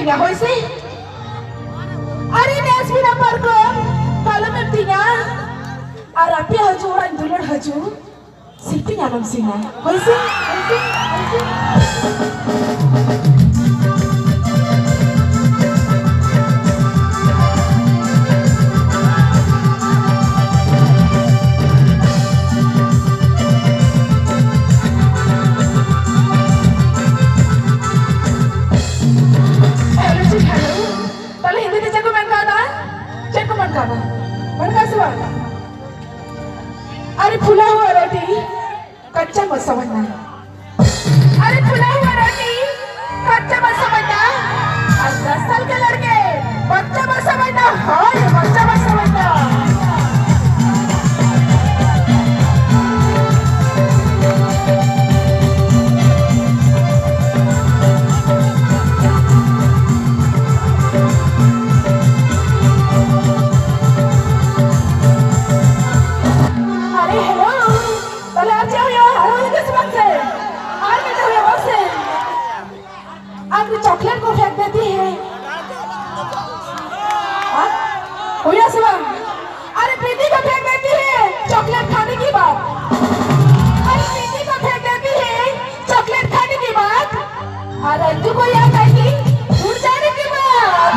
tinggal hoy sih. Ari nes bina parko kalau tinggal. Arapi haju orang dulur haju. Silpi nyalam sina. Hoy sih. अरे फुला हुआ रोटी कच्चा मत समझना। अरे फुला हुआ रोटी कच्चा मत समझना। 10 साल के लड़के बच्चा मत समझना। हाँ बच्चा मत समझना। चॉकलेट को फेंक देती है। अरे प्रीति को फेंक देती है चॉकलेट खाने की बात। अरे प्रीति को फेंक देती है चॉकलेट खाने की बात। अरे अंजू को याद आएगी दूर जाने की बात।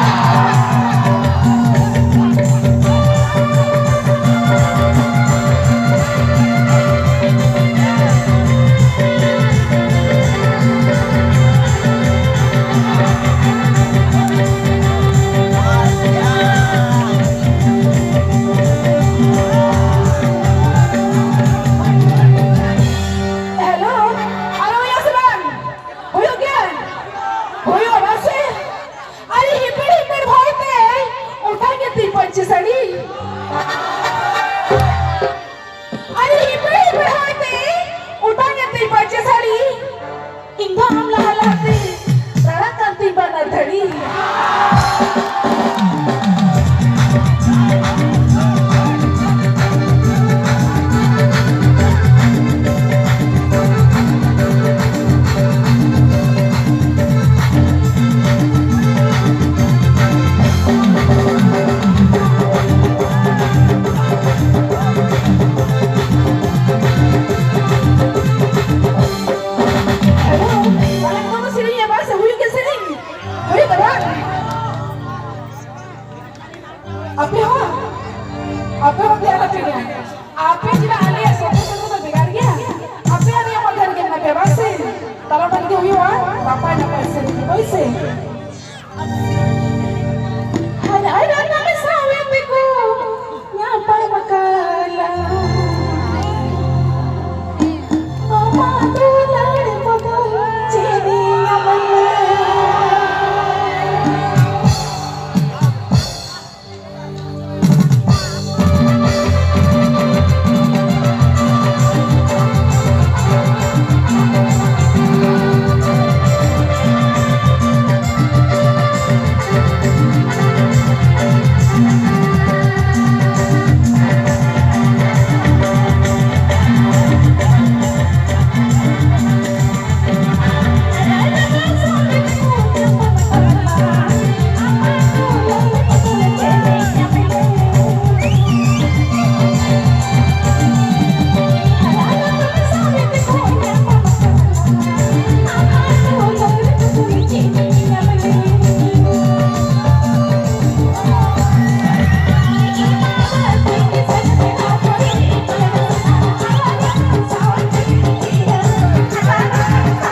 Bapak dapat sedikit,